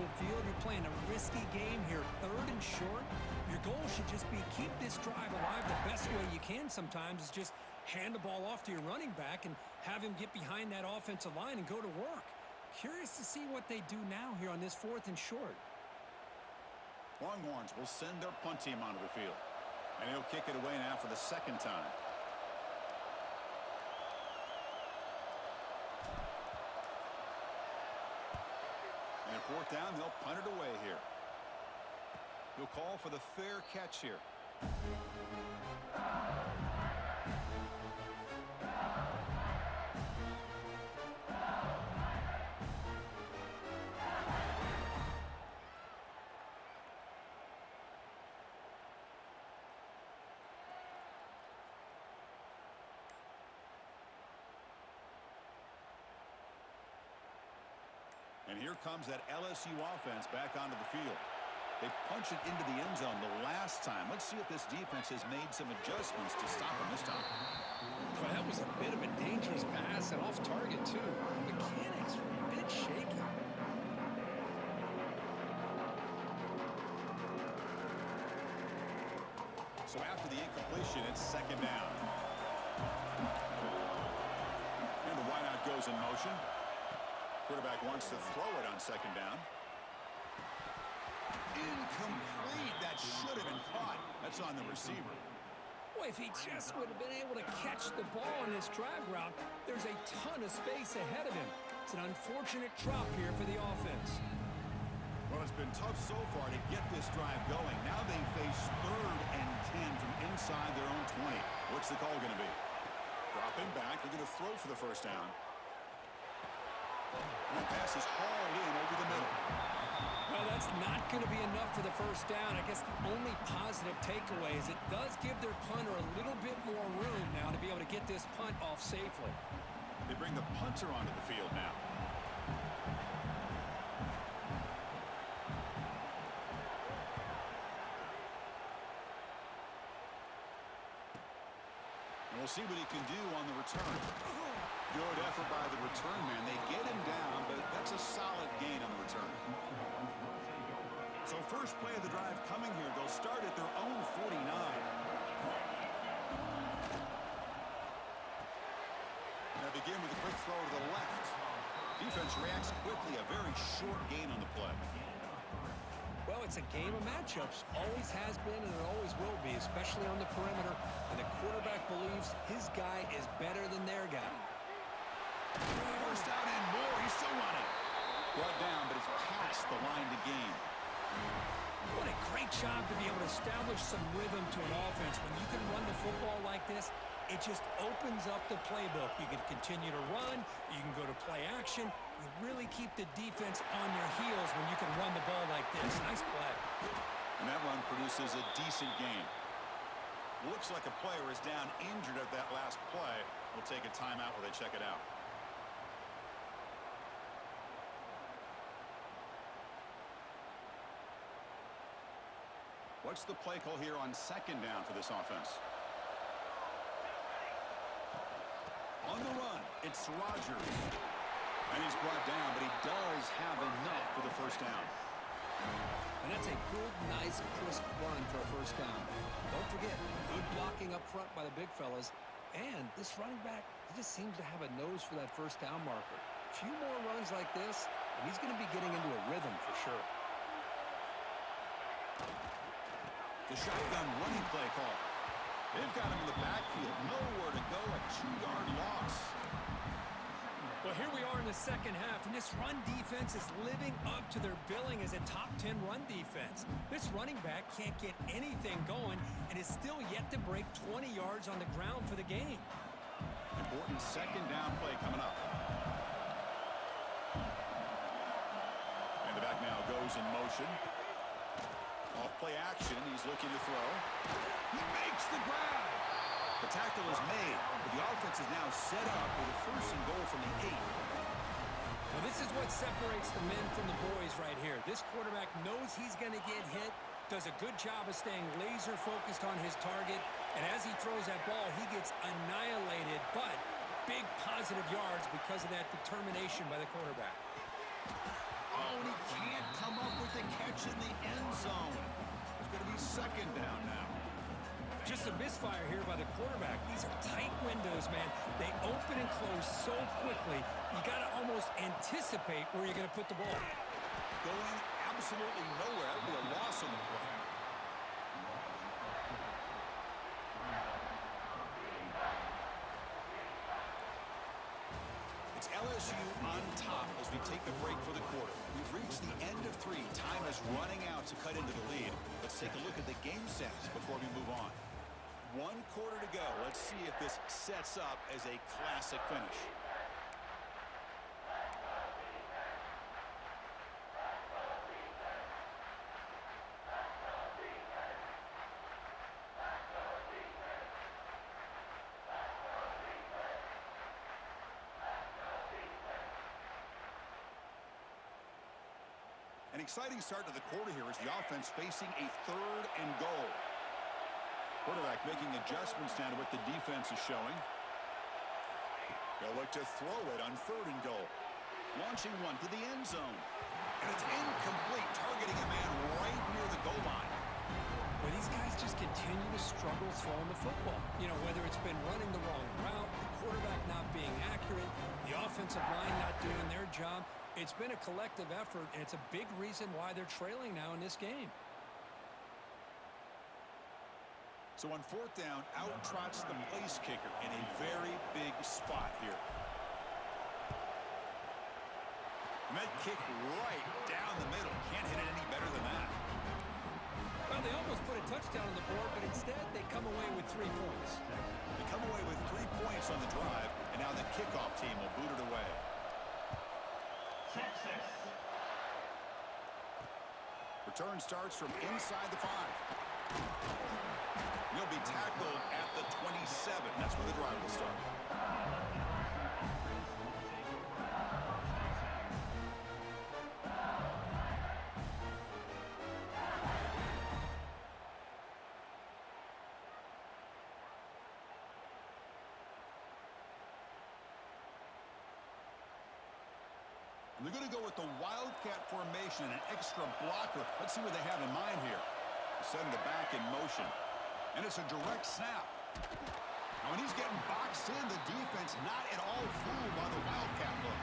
unstable field. You're playing a risky game here, 3rd and short. Your goal should just be keep this drive alive the best way you can sometimes is just hand the ball off to your running back and have him get behind that offensive line and go to work. Curious to see what they do now here on this 4th and short. Longhorns will send their punt team onto the field. And he'll kick it away now for the 2nd time. And at 4th down, they'll punt it away here. He'll call for the fair catch here. And here comes that LSU offense back onto the field. They punch it into the end zone the last time. Let's see if this defense has made some adjustments to stop him this time. Well, that was a bit of a dangerous pass and off target, too. The mechanics were a bit shaky. So after the incompletion, it's 2nd down. And the wideout goes in motion. Quarterback wants to throw it on 2nd down. Incomplete. That should have been caught. That's on the receiver. Boy, if he just would have been able to catch the ball on this drag route, there's a ton of space ahead of him. It's an unfortunate drop here for the offense. Well, it's been tough so far to get this drive going. Now they face 3rd and 10 from inside their own 20. What's the call going to be? Dropping back. They're going to throw for the 1st down. And the pass is hauled in over the middle. Well, that's not going to be enough for the 1st down. I guess the only positive takeaway is it does give their punter a little bit more room now to be able to get this punt off safely. They bring the punter onto the field now. And we'll see what he can do on the return. Good effort by the return man. They get him down, but that's a solid gain on the return. So first play of the drive coming here. They'll start at their own 49. Now begin with a quick throw to the left. Defense reacts quickly. A very short gain on the play. Well, it's a game of matchups. Always has been and it always will be, especially on the perimeter. And the quarterback believes his guy is better than their guy. 1st down and more. He's still running. Brought down, but it's past the line to gain. What a great job to be able to establish some rhythm to an offense. When you can run the football like this, it just opens up the playbook. You can continue to run. You can go to play action. You really keep the defense on their heels when you can run the ball like this. Nice play. And that run produces a decent gain. Looks like a player is down injured at that last play. We'll take a timeout while they check it out. What's the play call here on 2nd down for this offense? On the run, it's Rodgers. And he's brought down, but he does have enough for the 1st down. And that's a good, nice, crisp run for a 1st down. Don't forget, good blocking up front by the big fellas. And this running back, he just seems to have a nose for that 1st down marker. A few more runs like this, and he's going to be getting into a rhythm for sure. The shotgun running play call. They've got him in the backfield. Nowhere to go. A 2-yard loss. Well, here we are in the 2nd half, and this run defense is living up to their billing as a top 10 run defense. This running back can't get anything going and is still yet to break 20 yards on the ground for the game. Important 2nd down play coming up. And the back now goes in motion. Off play action, he's looking to throw. He makes the grab. The tackle is made, but the offense is now set up with a 1st and goal from the 8. Well, this is what separates the men from the boys right here. This quarterback knows he's going to get hit, does a good job of staying laser focused on his target, and as he throws that ball, he gets annihilated, but big positive yards because of that determination by the quarterback. Oh, and he can't come up with the catch in the end zone. It's going to be second down now. Just a misfire here by the quarterback. These are tight windows, man. They open and close so quickly, you got to almost anticipate where you're going to put the ball. Going absolutely nowhere. That would be a loss on the play. It's LSU on top as we take the break for the quarter. We've reached the end of 3. Time is running out to cut into the lead. Let's take a look at the game stats before we move on. 1 quarter to go. Let's see if this sets up as a classic finish. An exciting start to the quarter here as the offense facing a 3rd and goal. Quarterback making adjustments now to what the defense is showing. They'll look to throw it on 3rd and goal. Launching one to the end zone. And it's incomplete, targeting a man right near the goal line. Well, these guys just continue to struggle throwing the football. You know, whether it's been running the wrong route, the quarterback not being accurate, the offensive line not doing their job. It's been a collective effort, and it's a big reason why they're trailing now in this game. So on 4th down, out trots the place kicker in a very big spot here. Met kick right down the middle. Can't hit it any better than that. Well, they almost put a touchdown on the board, but instead they come away with 3 points. They come away with 3 points on the drive, and now the kickoff team will boot it away. Return starts from inside the 5. He'll be tackled at the 27. That's where the drive will start. They're going to go with the Wildcat formation, an extra blocker. Let's see what they have in mind here. Sending it back in motion. And it's a direct snap. Now, when he's getting boxed in, the defense not at all fooled by the Wildcat look.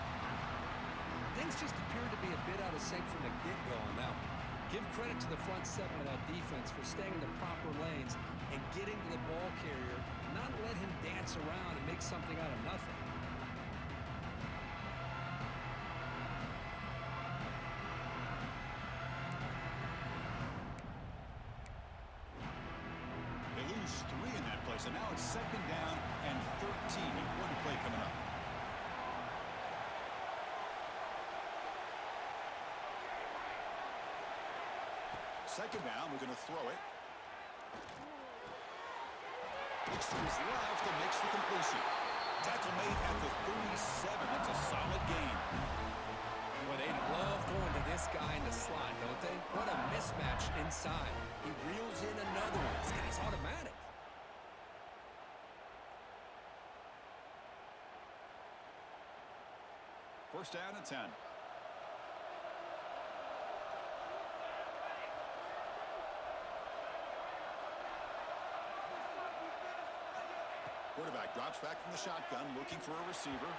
Things just appear to be a bit out of sync from the get-go on that one. Give credit to the front 7 of that defense for staying in the proper lanes and getting to the ball carrier, not let him dance around and make something out of nothing. So now it's 2nd down and 13. Important play coming up. Second down, we're going to throw it. Looks to his left and makes the completion. Tackle made at the 37. That's a solid gain. Well, they love going to this guy in the slot, don't they? What a mismatch inside. He reels in another one. This guy's automatic. First down and 10. Quarterback drops back from the shotgun, looking for a receiver.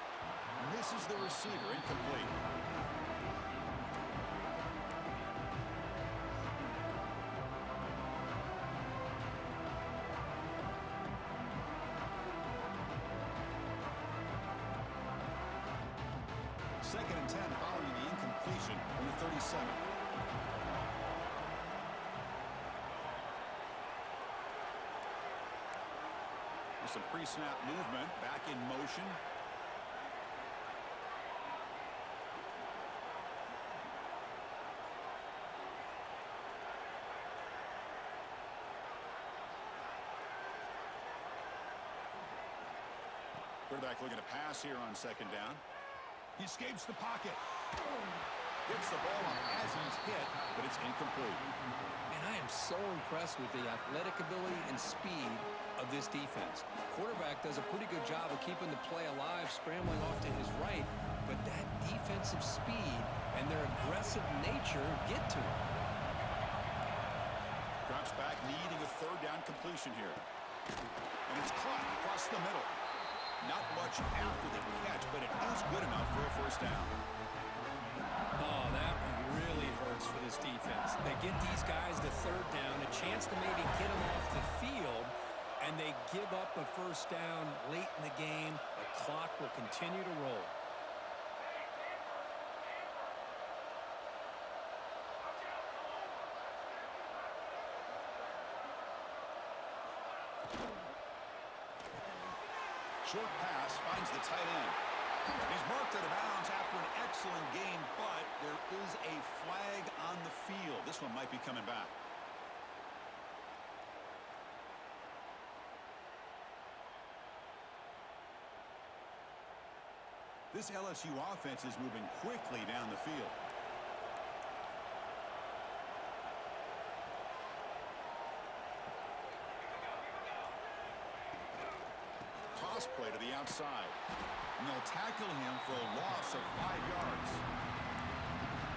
Misses the receiver, incomplete. Second and 10 following the incompletion on the 37. With some pre-snap movement, back in motion. Quarterback looking to pass here on 2nd down. He escapes the pocket. Gets the ball off as he's hit, but it's incomplete. Man, I am so impressed with the athletic ability and speed of this defense. Quarterback does a pretty good job of keeping the play alive, scrambling off to his right, but that defensive speed and their aggressive nature get to him. Drops back, needing a third down completion here. And it's caught across the middle. Not much after the catch, but it is good enough for a first down. Oh, that one really hurts for this defense. They get these guys the third down, a chance to maybe get them off the field, and they give up a first down late in the game. The clock will continue to roll. Short pass finds the tight end. He's marked out of bounds after an excellent game, but there is a flag on the field. This one might be coming back. This LSU offense is moving quickly down the field. Toss play to the outside. And they'll tackle him for a loss of 5 yards.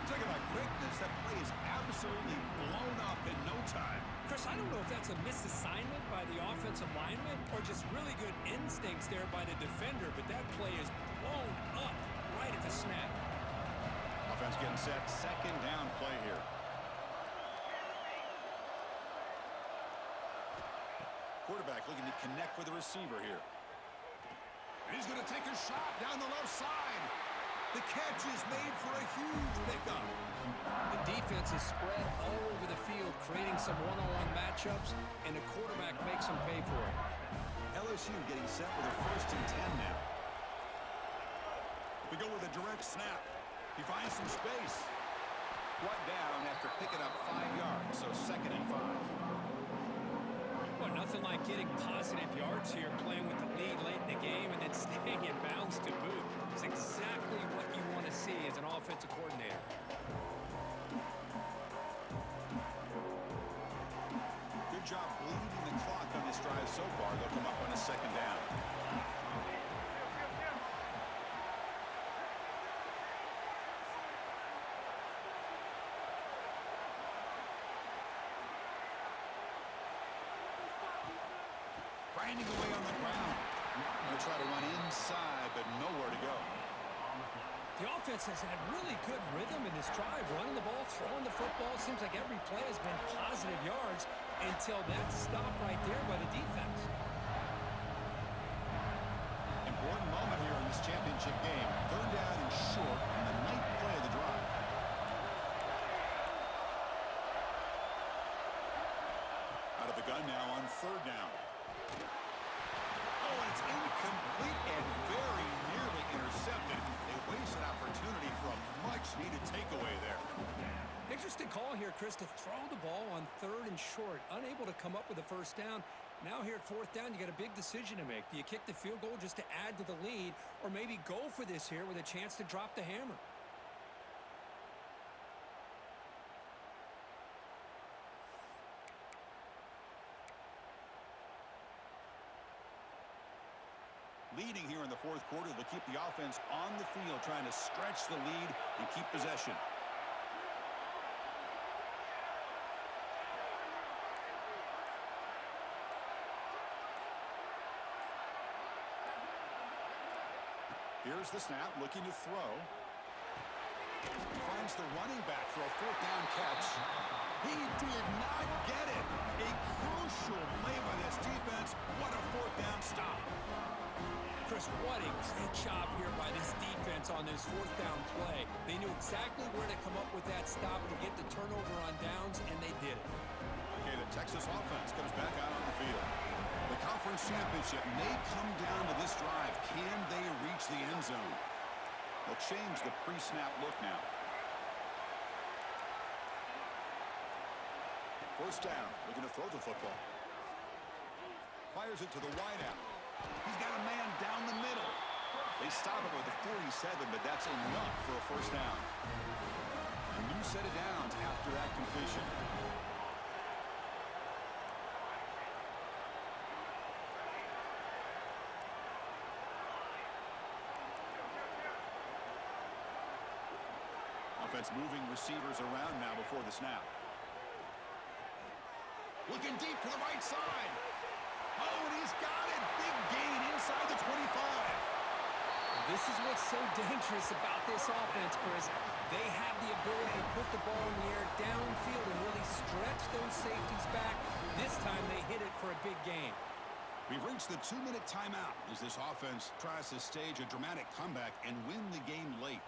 Talking about quickness, that play is absolutely blown up in no time. Chris, I don't know if that's a misassignment by the offensive lineman or just really good instincts there by the defender, but that play is blown up right at the snap. Offense getting set. Second down play here. Quarterback looking to connect with the receiver here. And he's going to take a shot down the left side. The catch is made for a huge pickup. The defense is spread all over the field, creating some one-on-one matchups, and the quarterback makes them pay for it. LSU getting set with a 1st and 10 now. We go with a direct snap. He finds some space. Brought down after picking up 5 yards, so 2nd and 5. Well, nothing like getting positive yards here, playing with the lead late in the game, and then staying in bounds to boot. It's exactly what you want to see as an offensive coordinator. Good job bleeding the clock on this drive so far. They'll come up on a 2nd down. Grinding away on the ground. They'll try to run inside, but nowhere to go. The offense has had really good rhythm in this drive, running the ball, throwing the football. Seems like every play has been positive yards until that stop right there by the defense. Important moment here in this championship game. 3rd down and short on the 9th play of the drive. Out of the gun now on 3rd down. Oh, and it's incomplete and very nearly intercepted. They waste an opportunity for a much-needed takeaway there. Interesting call here, Chris, to throw the ball on 3rd and short. Unable to come up with a first down. Now here at 4th down, you got a big decision to make. Do you kick the field goal just to add to the lead, or maybe go for this here with a chance to drop the hammer? Leading here in the 4th quarter, they'll keep the offense on the field, trying to stretch the lead and keep possession. Here's the snap, looking to throw. Finds the running back for a 4th down catch. He did not get it. A crucial play by this defense. What a 4th down stop. Chris, what a great job here by this defense on this 4th down play. They knew exactly where to come up with that stop to get the turnover on downs, and they did it. Okay, the Texas offense comes back out on the field. The conference championship may come down to this drive. Can they reach the end zone? They'll change the pre-snap look now. 1st down, looking to throw the football. Fires it to the wideout. He's got a man down the middle. They stop him with a 47, but that's enough for a 1st down. A new set of downs after that completion. offense moving receivers around now before the snap. Looking deep to the right side. Oh, and he's got it. Big gain inside the 25. This is what's so dangerous about this offense, Chris. They have the ability to put the ball in the air downfield and really stretch those safeties back. This time they hit it for a big gain. We've reached the 2-minute timeout as this offense tries to stage a dramatic comeback and win the game late.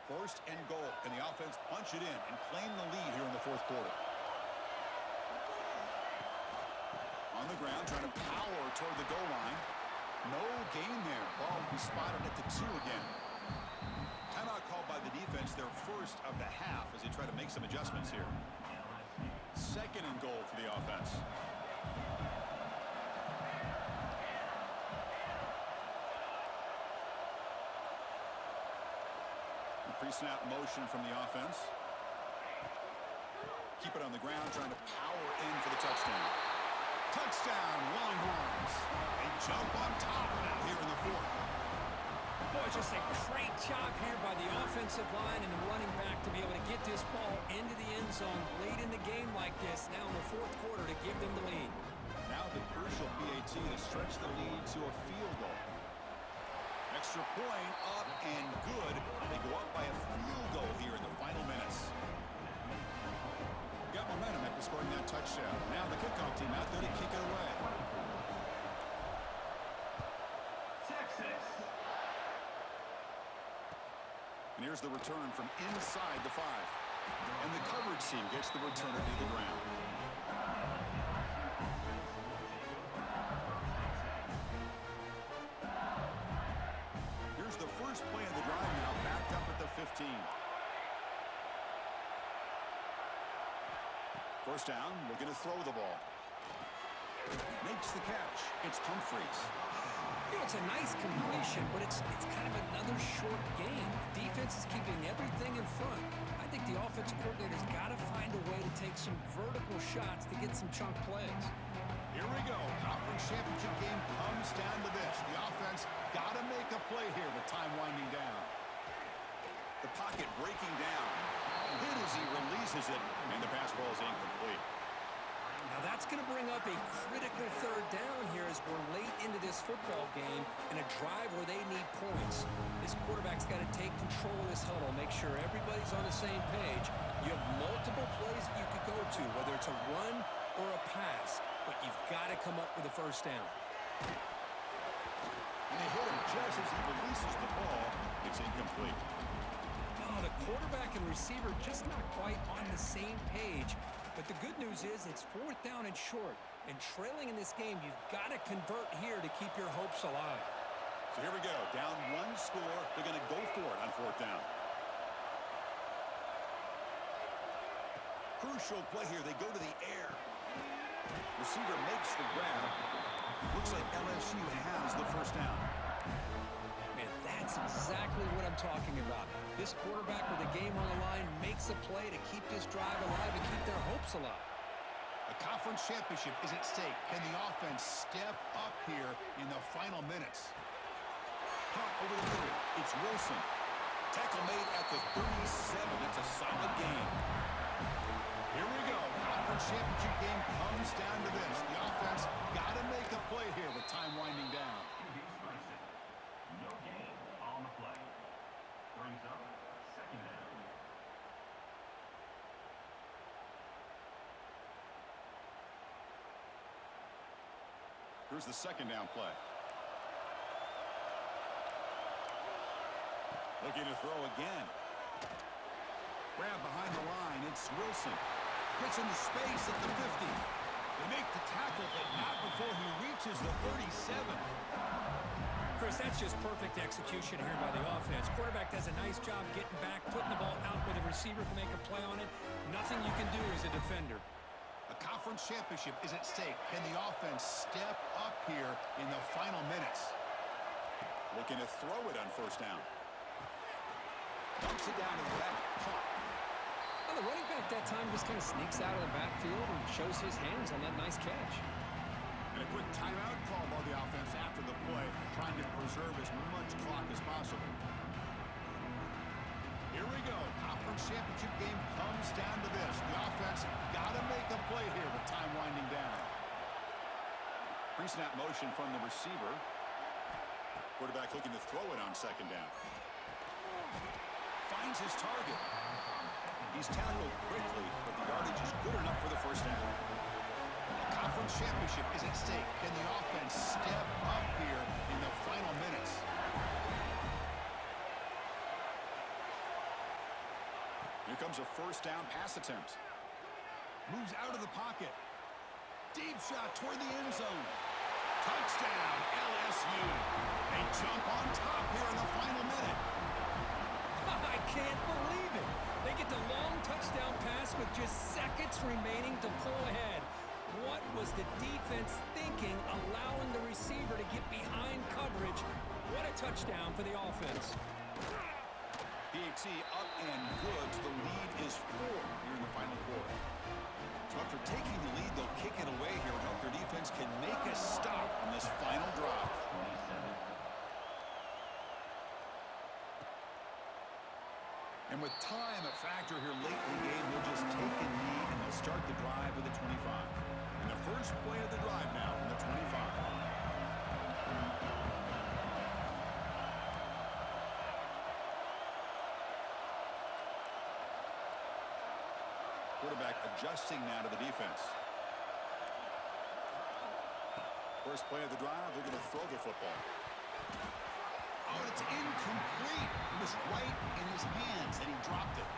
First and goal. Can the offense punch it in and claim the lead here in the fourth quarter? On the ground, trying to power toward the goal line. No gain there. Ball will be spotted at the 2 again. Timeout called by the defense, their first of the half, as they try to make some adjustments here. Second and goal for the offense. Pre-snap motion from the offense. Keep it on the ground, trying to power in for the touchdown. Touchdown, Longhorns. They jump on top now here in the fourth. Boy, just a great job here by the offensive line and the running back to be able to get this ball into the end zone late in the game like this, now in the fourth quarter, to give them the lead. Now the crucial PAT to stretch the lead to a field goal. Extra point up and good. They go up by a field goal here in the final minutes. Got momentum after scoring that touchdown. Now the kickoff team out there to kick it away. Texas. And here's the return from inside the 5. And the coverage team gets the returner to the ground. Here's the first play of the drive now, backed up at the 15. First down, looking to throw the ball. Makes the catch. It's Humphries. You know, it's a nice completion, but it's kind of another short game. The defense is keeping everything in front. I think the offensive coordinator's got to find a way to take some vertical shots to get some chunk plays. Here we go. Conference championship game comes down to this. The offense got to make a play here with time winding down. The pocket breaking down. Hit as he releases it, and the pass ball is incomplete. Now that's going to bring up a critical third down here as we're late into this football game in a drive where they need points. This quarterback's got to take control of this huddle, make sure everybody's on the same page. You have multiple plays that you could go to, whether it's a run or a pass, but you've got to come up with a first down. And they hit him just as he releases the ball. It's incomplete. Oh, the quarterback and receiver just not quite on the same page. But the good news is it's fourth down and short. And trailing in this game, you've got to convert here to keep your hopes alive. So here we go. Down 1 score. They're going to go for it on fourth down. Crucial play here. They go to the air. Receiver makes the grab. Looks like LSU has the first down. Man, that's exactly what I'm talking about. This quarterback with the game on the line makes a play to keep this drive alive and keep their hopes alive. A conference championship is at stake. Can the offense step up here in the final minutes? Punt over the middle. It's Wilson. Tackle made at the 37. It's a solid game. Here we go. Conference championship game comes down to this. The offense got to make a play here with time winding down. No gain on the play. Brings up second down. Here's the second down play. Looking to throw again. Grab behind the line. It's Wilson. Gets into space at the 50. They make the tackle, but not before he reaches the 37. Chris, that's just perfect execution here by the offense. Quarterback does a nice job getting back, putting the ball out where the receiver can make a play on it. Nothing you can do as a defender. A conference championship is at stake. Can the offense step up here in the final minutes? Looking to throw it on first down. Dumps it down to the back. Caught. Well, the running back that time just kind of sneaks out of the backfield and shows his hands on that nice catch. And a quick timeout call by the offense after the play, trying to preserve as much clock as possible. Pre-snap motion from the receiver. Quarterback looking to throw it on second down. Finds his target. He's tackled quickly, but the yardage is good enough for the first down. A conference championship is at stake. Can the offense step up here in the final minutes? Here comes a first down pass attempt. Moves out of the pocket. Deep shot toward the end zone. Touchdown, LSU. They jump on top here in the final minute. I can't believe it. They get the long touchdown pass with just seconds remaining to pull ahead. What was the defense thinking, allowing the receiver to get behind coverage? What a touchdown for the offense. PAT up and good. The lead is 4 here in the final quarter. So after taking the lead, they'll kick it away here and hope their defense can make a stop on this final drive. And with time a factor here late in the game, they'll just take a knee and they'll start the drive with a 25. And the first play of the drive now from the 25. Quarterback adjusting now to the defense. First play of the drive, they're going to throw the football. Oh, it's incomplete. It was right in his hands, and he dropped it.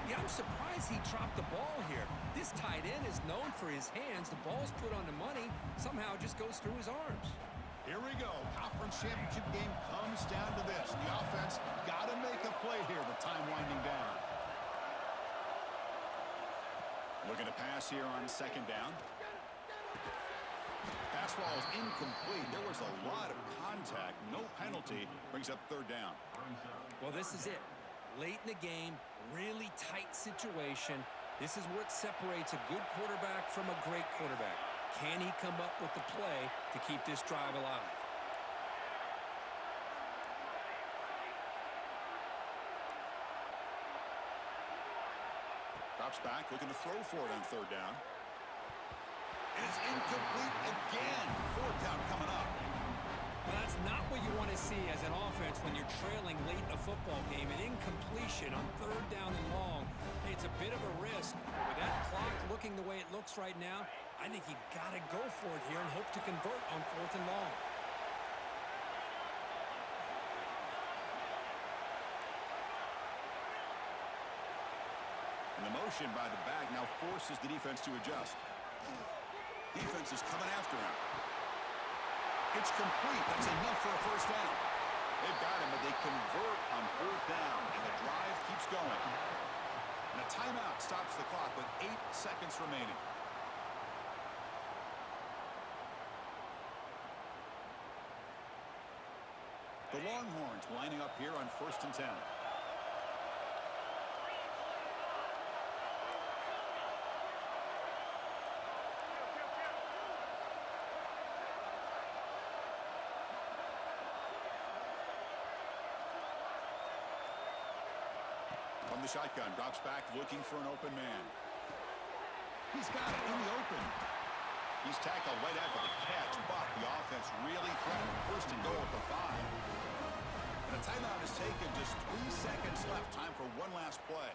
Yeah, I'm surprised he dropped the ball here. This tight end is known for his hands. The ball's put on the money. Somehow it just goes through his arms. Here we go. Conference championship game comes down to this. The offense got to make a play here with time winding down. Looking to pass here on second down. Pass ball is incomplete. There was a lot of contact. No penalty. Brings up third down. Well, this is it. Late in the game, really tight situation. This is what separates a good quarterback from a great quarterback. Can he come up with the play to keep this drive alive? Drops back, looking to throw for it on third down. It's incomplete again. Fourth down coming up. Well, that's not what you want to see as an offense when you're trailing late in a football game. An incompletion on third down and long. Hey, it's a bit of a risk. With that clock looking the way it looks right now, I think you got to go for it here and hope to convert on fourth and long. And the motion by the back now forces the defense to adjust. Defense is coming after him. It's complete. That's enough for a first down. They've got him, but they convert on fourth down, and the drive keeps going. And a timeout stops the clock with 8 seconds remaining. The Longhorns lining up here on 1st and 10. From the shotgun, drops back, looking for an open man. He's got it in the open. He's tackled right after the catch, but the offense really threatened. First and goal at the 5. And a timeout is taken. Just 3 seconds left. Time for one last play.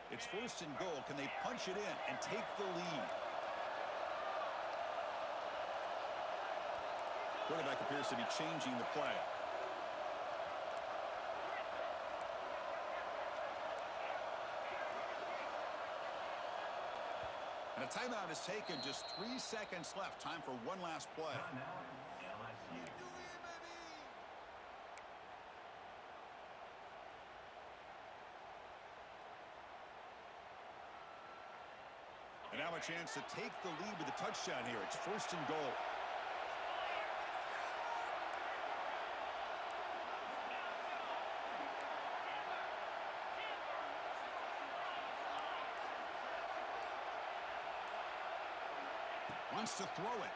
It's first and goal. Can they punch it in and take the lead? Quarterback appears to be changing the play. And a timeout is taken. Just 3 seconds left. Time for one last play. And now a chance to take the lead with a touchdown here. It's first and goal. Wants to throw it.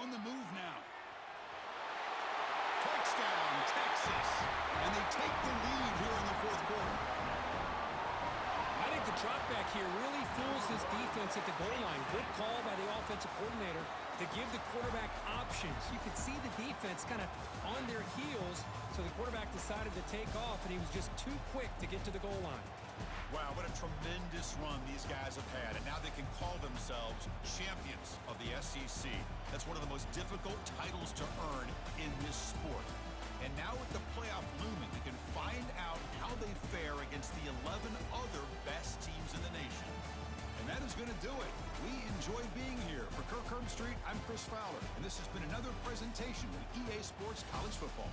On the move now. Touchdown, Texas. And they take the lead here in the fourth quarter. I think the drop back here really fools this defense at the goal line. Good call by the offensive coordinator to give the quarterback options. You could see the defense kind of on their heels, so the quarterback decided to take off, and he was just too quick to get to the goal line. Wow, what a tremendous run these guys have had, and now they can call themselves champions of the SEC. That's one of the most difficult titles to earn in this sport. And now with the playoff looming, we can find out how they fare against the 11 other best teams in the nation. And that is going to do it. We enjoy being here. For Kirk Herbstreit, I'm Chris Fowler, and this has been another presentation of EA Sports College Football.